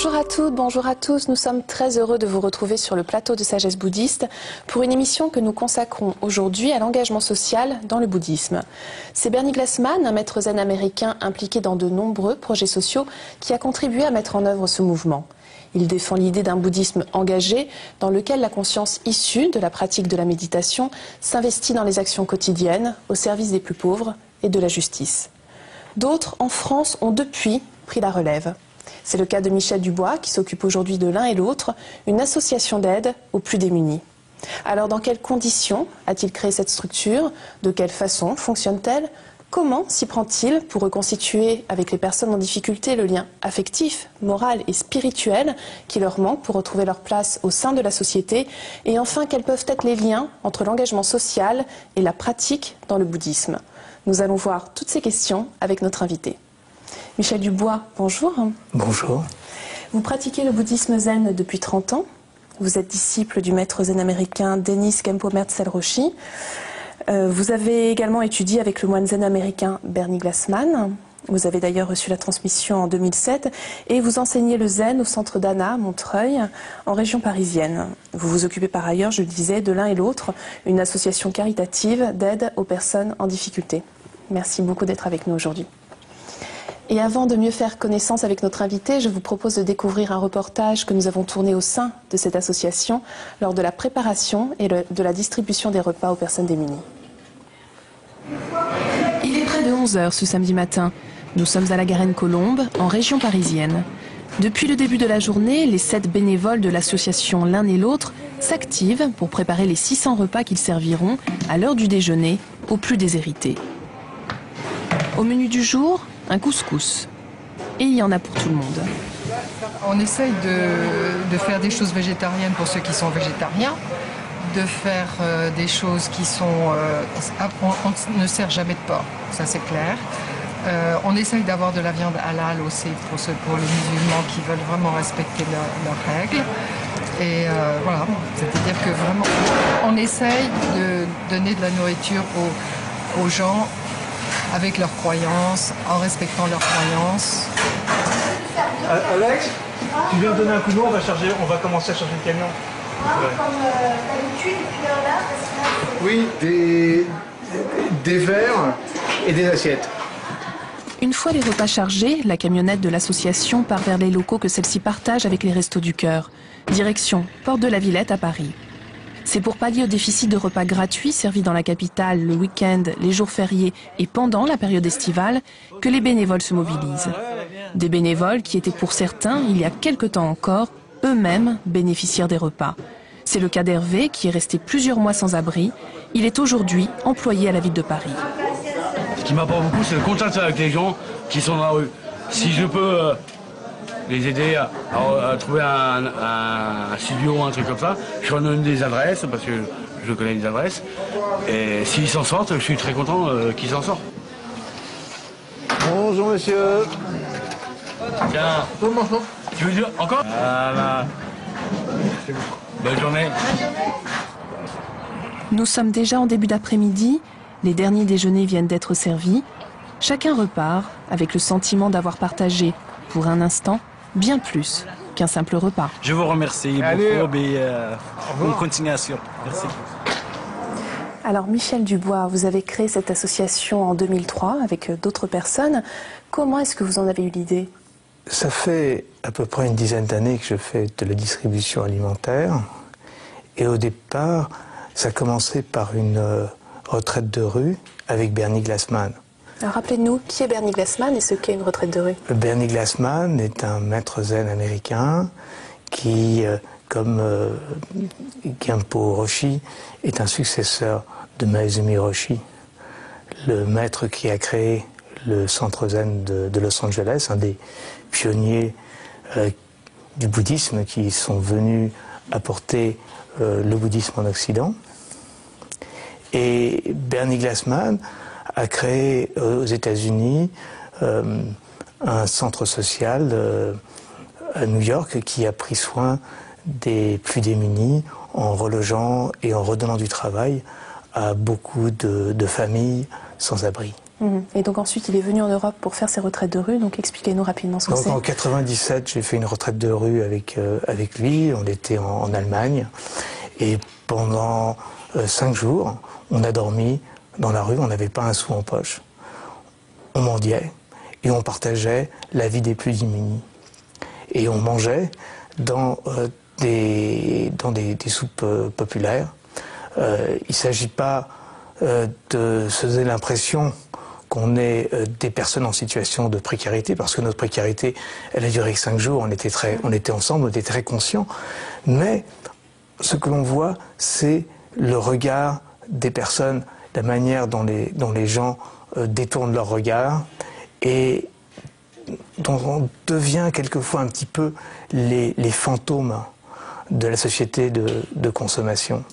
Bonjour à toutes, bonjour à tous. Nous sommes très heureux de vous retrouver sur le plateau de Sagesse Bouddhiste pour une émission que nous consacrons aujourd'hui à l'engagement social dans le bouddhisme. C'est Bernie Glassman, un maître zen américain impliqué dans de nombreux projets sociaux, qui a contribué à mettre en œuvre ce mouvement. Il défend l'idée d'un bouddhisme engagé dans lequel la conscience issue de la pratique de la méditation s'investit dans les actions quotidiennes au service des plus pauvres et de la justice. D'autres, en France, ont depuis pris la relève. C'est le cas de Michel Dubois, qui s'occupe aujourd'hui de l'un et l'autre, une association d'aide aux plus démunis. Alors, dans quelles conditions a-t-il créé cette structure? De quelle façon fonctionne-t-elle? Comment s'y prend-il pour reconstituer avec les personnes en difficulté le lien affectif, moral et spirituel qui leur manque pour retrouver leur place au sein de la société? Et enfin, quels peuvent être les liens entre l'engagement social et la pratique dans le bouddhisme? Nous allons voir toutes ces questions avec notre invité. Michel Dubois, bonjour. Bonjour. Vous pratiquez le bouddhisme zen depuis 30 ans. Vous êtes disciple du maître zen américain Denis Khenpo Mertzel Roshi. Vous avez également étudié avec le moine zen américain Bernie Glassman. Vous avez d'ailleurs reçu la transmission en 2007 et vous enseignez le zen au centre d'Anna, à Montreuil, en région parisienne. Vous vous occupez par ailleurs, je le disais, de l'un et l'autre, une association caritative d'aide aux personnes en difficulté. Merci beaucoup d'être avec nous aujourd'hui. Et avant de mieux faire connaissance avec notre invité, je vous propose de découvrir un reportage que nous avons tourné au sein de cette association lors de la préparation et de la distribution des repas aux personnes démunies. Il est près de 11 h ce samedi matin. Nous sommes à la Garenne-Colombe, en région parisienne. Depuis le début de la journée, les 7 bénévoles de l'association L'un et l'autre s'activent pour préparer les 600 repas qu'ils serviront à l'heure du déjeuner aux plus déshérités. Au menu du jour, un couscous. Et il y en a pour tout le monde. On essaye de faire des choses végétariennes pour ceux qui sont végétariens, de faire des choses qui sont... on ne sert jamais de porc, ça c'est clair. On essaye d'avoir de la viande halal aussi pour les musulmans qui veulent vraiment respecter leurs règles. Et voilà, c'est-à-dire que vraiment, on essaye de donner de la nourriture aux gens avec leurs croyances, en respectant leurs croyances. Alex, tu viens donner un coup de main, on va commencer à charger le camion. Comme d'habitude, depuis là, parce que Oui, des verres et des assiettes. Une fois les repas chargés, la camionnette de l'association part vers les locaux que celle-ci partage avec les Restos du Cœur. Direction Porte de la Villette à Paris. C'est pour pallier au déficit de repas gratuits servis dans la capitale le week-end, les jours fériés et pendant la période estivale que les bénévoles se mobilisent. Des bénévoles qui étaient pour certains, il y a quelque temps encore, eux-mêmes bénéficiaires des repas. C'est le cas d'Hervé qui est resté plusieurs mois sans abri. Il est aujourd'hui employé à la ville de Paris. Ce qui m'apporte beaucoup, c'est le contact avec les gens qui sont dans la rue. Si je peux les aider à trouver un studio, un truc comme ça, je leur donne des adresses, parce que je connais les adresses. Et s'ils s'en sortent, je suis très content qu'ils s'en sortent. Bonjour monsieur. Tiens, tu veux dire encore? Voilà. Bonne journée. Nous sommes déjà en début d'après-midi. Les derniers déjeuners viennent d'être servis. Chacun repart avec le sentiment d'avoir partagé, pour un instant, bien plus qu'un simple repas. Je vous remercie beaucoup et bonne continuation. Merci. Alors Michel Dubois, vous avez créé cette association en 2003 avec d'autres personnes. Comment est-ce que vous en avez eu l'idée? Ça fait à peu près une dizaine d'années que je fais de la distribution alimentaire. Et au départ, ça a commencé par une retraite de rue avec Bernie Glassman. Alors rappelez-nous, qui est Bernie Glassman et ce qu'est une retraite de rue? Bernie Glassman est un maître zen américain qui, comme Khenpo Roshi, est un successeur de Maezumi Roshi, le maître qui a créé le centre zen de Los Angeles, un des pionniers du bouddhisme qui sont venus apporter le bouddhisme en Occident. Et Bernie Glassman a créé aux États-Unis un centre social à New York qui a pris soin des plus démunis en relogeant et en redonnant du travail à beaucoup de familles sans abri. Et donc ensuite, il est venu en Europe pour faire ses retraites de rue. Donc expliquez-nous rapidement ce que c'est. En 97, j'ai fait une retraite de rue avec lui. On était en Allemagne. Et pendant 5 jours, on a dormi dans la rue. On n'avait pas un sou en poche. On mendiait et on partageait la vie des plus démunis. Et on mangeait dans des soupes populaires. Il ne s'agit pas de se donner l'impression qu'on est des personnes en situation de précarité, parce que notre précarité, elle a duré que 5 jours, on était ensemble, on était très conscients, mais ce que l'on voit, c'est le regard des personnes, la manière dont les gens détournent leur regard, et dont on devient quelquefois un petit peu les fantômes de la société de consommation.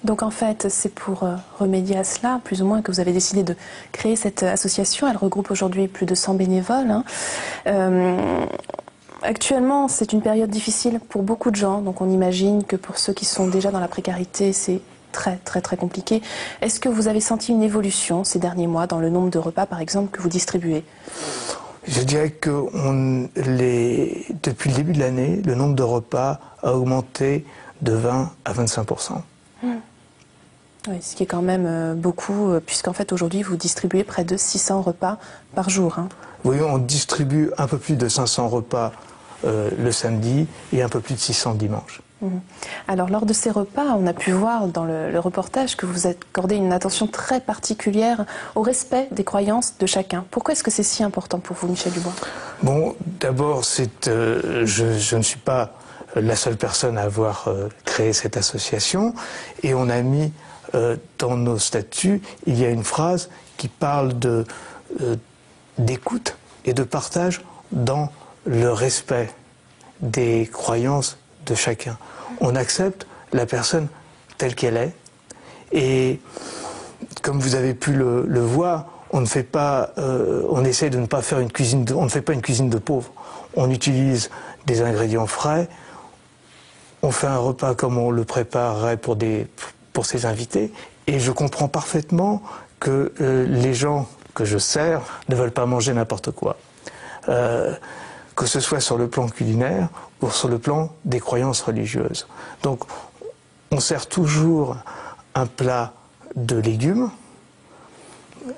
Donc en fait, c'est pour remédier à cela, plus ou moins, que vous avez décidé de créer cette association. Elle regroupe aujourd'hui plus de 100 bénévoles. Actuellement, c'est une période difficile pour beaucoup de gens. Donc on imagine que pour ceux qui sont déjà dans la précarité, c'est très compliqué. Est-ce que vous avez senti une évolution ces derniers mois dans le nombre de repas, par exemple, que vous distribuez? Je dirais que depuis le début de l'année, le nombre de repas a augmenté de 20 à 25%. Oui, ce qui est quand même beaucoup, puisqu'en fait aujourd'hui vous distribuez près de 600 repas par jour. Oui, on distribue un peu plus de 500 repas le samedi et un peu plus de 600 dimanche. Alors lors de ces repas, on a pu voir dans le reportage que vous accordez une attention très particulière au respect des croyances de chacun. Pourquoi est-ce que c'est si important pour vous, Michel Dubois? Bon, d'abord, je ne suis pas la seule personne à avoir créé cette association, et on a mis dans nos statuts, il y a une phrase qui parle d'écoute et de partage dans le respect des croyances de chacun. On accepte la personne telle qu'elle est, et comme vous avez pu le voir, on essaie de ne pas faire on ne fait pas une cuisine de pauvres. On utilise des ingrédients frais, on fait un repas comme on le préparerait pour ses invités, et je comprends parfaitement que les gens que je sers ne veulent pas manger n'importe quoi. Que ce soit sur le plan culinaire ou sur le plan des croyances religieuses. Donc on sert toujours un plat de légumes,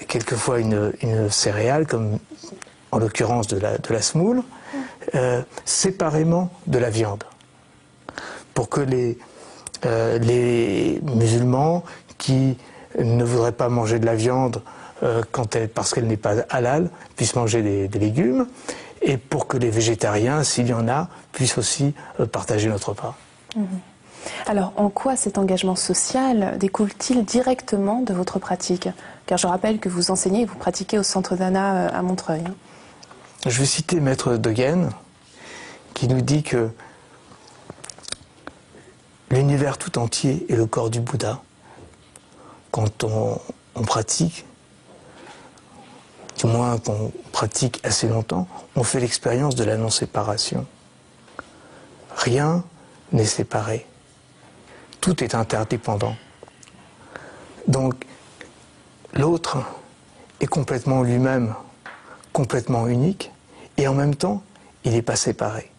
quelquefois une céréale, comme en l'occurrence de la semoule, séparément de la viande, pour que les musulmans qui ne voudraient pas manger de la viande parce qu'elle n'est pas halal puissent manger des légumes, et pour que les végétariens, s'il y en a, puissent aussi partager notre repas. Alors, en quoi cet engagement social découle-t-il directement de votre pratique? Car je rappelle que vous enseignez et vous pratiquez au Centre d'Anna à Montreuil. Je vais citer Maître Dogen, qui nous dit que l'univers tout entier est le corps du Bouddha. Quand on pratique, du moins qu'on pratique assez longtemps, on fait l'expérience de la non-séparation. Rien n'est séparé. Tout est interdépendant. Donc, l'autre est complètement lui-même, complètement unique, et en même temps, il n'est pas séparé.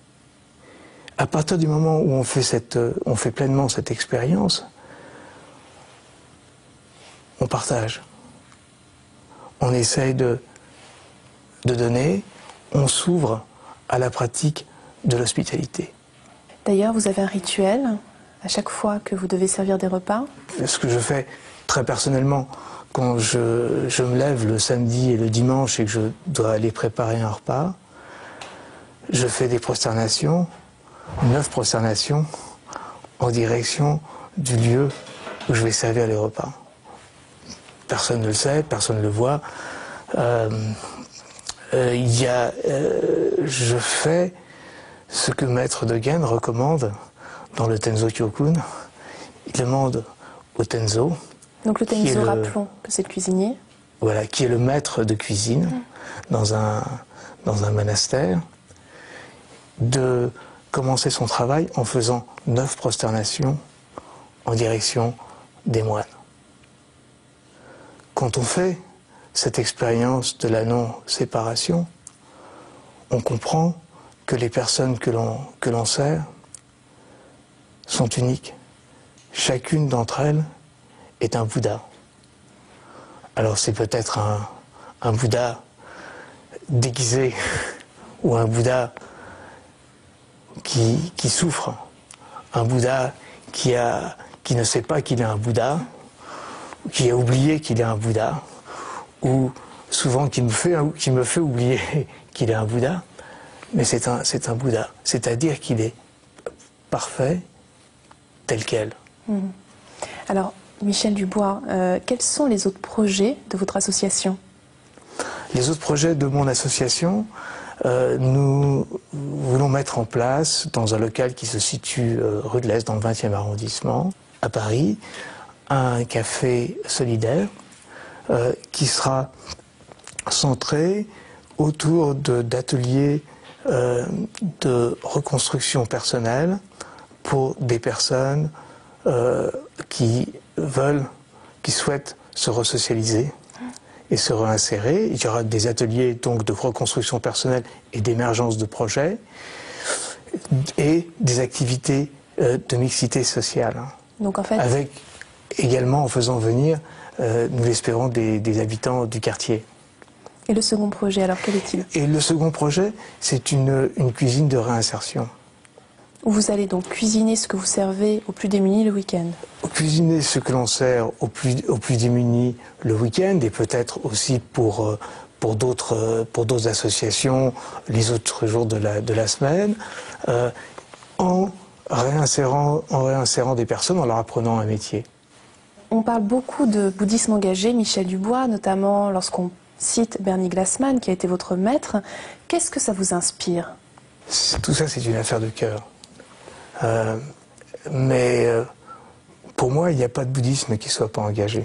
À partir du moment où on fait pleinement cette expérience, on partage. On essaye de donner, on s'ouvre à la pratique de l'hospitalité. D'ailleurs, vous avez un rituel à chaque fois que vous devez servir des repas? Ce que je fais très personnellement, quand je me lève le samedi et le dimanche et que je dois aller préparer un repas, je fais des prosternations, 9 prosternations, en direction du lieu où je vais servir les repas. Personne ne le sait, personne ne le voit. Je fais ce que Maître Dogen recommande dans le Tenzo Kyokun. Il demande au Tenzo. Donc le Tenzo, rappelons que c'est le cuisinier. Voilà, qui est le maître de cuisine dans un monastère, de commencer son travail en faisant 9 prosternations en direction des moines. Quand on fait cette expérience de la non-séparation, on comprend que les personnes que l'on sert sont uniques. Chacune d'entre elles est un Bouddha. Alors c'est peut-être un Bouddha déguisé ou un Bouddha qui souffre, un Bouddha qui ne sait pas qu'il est un Bouddha, qui a oublié qu'il est un Bouddha, ou souvent qui me fait oublier qu'il est un Bouddha, mais c'est un Bouddha, c'est-à-dire qu'il est parfait tel quel. Alors, Michel Dubois, quels sont les autres projets de votre association? Les autres projets de mon association, nous voulons mettre en place, dans un local qui se situe rue de l'Est, dans le 20e arrondissement, à Paris, un café solidaire qui sera centré autour d'ateliers de reconstruction personnelle pour des personnes qui souhaitent se resocialiser et se réinsérer. Il y aura des ateliers donc de reconstruction personnelle et d'émergence de projets et des activités de mixité sociale. Donc en fait, avec également en faisant venir, nous l'espérons, des habitants du quartier. Et le second projet, alors quel est-il? Et le second projet, c'est une cuisine de réinsertion. Où vous allez donc cuisiner ce que vous servez aux plus démunis le week-end? Cuisiner ce que l'on sert aux plus démunis le week-end et peut-être aussi pour d'autres associations les autres jours de la semaine, en réinsérant des personnes, en leur apprenant un métier. On parle beaucoup de bouddhisme engagé, Michel Dubois, notamment lorsqu'on cite Bernie Glassman, qui a été votre maître. Qu'est-ce que ça vous inspire? Tout ça, c'est une affaire de cœur. Mais pour moi, il n'y a pas de bouddhisme qui ne soit pas engagé.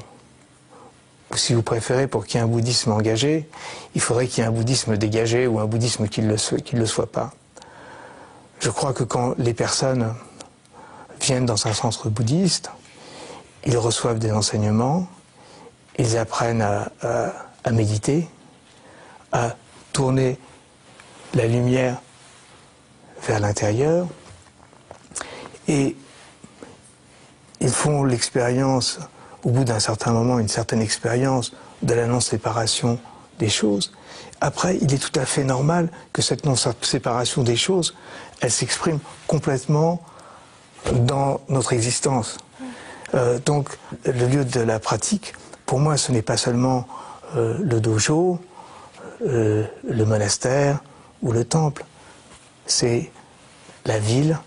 Ou si vous préférez, pour qu'il y ait un bouddhisme engagé, il faudrait qu'il y ait un bouddhisme dégagé ou un bouddhisme qui ne le soit pas. Je crois que quand les personnes viennent dans un centre bouddhiste, ils reçoivent des enseignements, ils apprennent à méditer, à tourner la lumière vers l'intérieur, et ils font l'expérience, au bout d'un certain moment, une certaine expérience de la non-séparation des choses. Après, il est tout à fait normal que cette non-séparation des choses, elle s'exprime complètement dans notre existence. Donc, le lieu de la pratique, pour moi, ce n'est pas seulement le dojo, le monastère ou le temple. C'est la ville,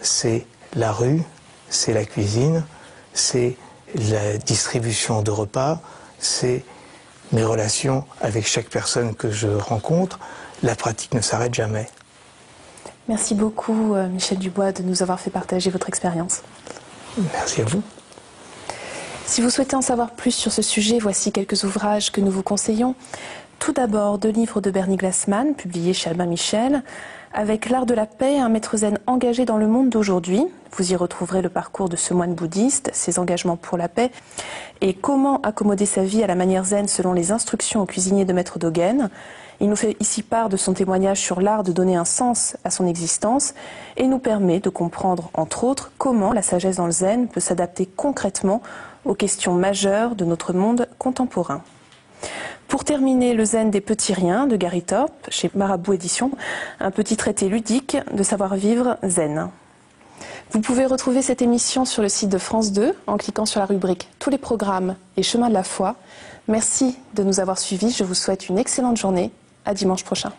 c'est la rue, c'est la cuisine, c'est la distribution de repas, c'est mes relations avec chaque personne que je rencontre. La pratique ne s'arrête jamais. Merci beaucoup, Michel Dubois, de nous avoir fait partager votre expérience. Merci à vous. Si vous souhaitez en savoir plus sur ce sujet, voici quelques ouvrages que nous vous conseillons. Tout d'abord, 2 livres de Bernie Glassman, publiés chez Albin Michel, avec L'Art de la paix, un maître zen engagé dans le monde d'aujourd'hui. Vous y retrouverez le parcours de ce moine bouddhiste, ses engagements pour la paix, et comment accommoder sa vie à la manière zen selon les instructions au cuisinier de Maître Dogen. Il nous fait ici part de son témoignage sur l'art de donner un sens à son existence et nous permet de comprendre, entre autres, comment la sagesse dans le zen peut s'adapter concrètement aux questions majeures de notre monde contemporain. Pour terminer, le zen des petits riens de Gary Thorpe, chez Marabout Éditions, un petit traité ludique de savoir-vivre zen. Vous pouvez retrouver cette émission sur le site de France 2 en cliquant sur la rubrique Tous les programmes et Chemin de la foi. Merci de nous avoir suivis. Je vous souhaite une excellente journée. À dimanche prochain.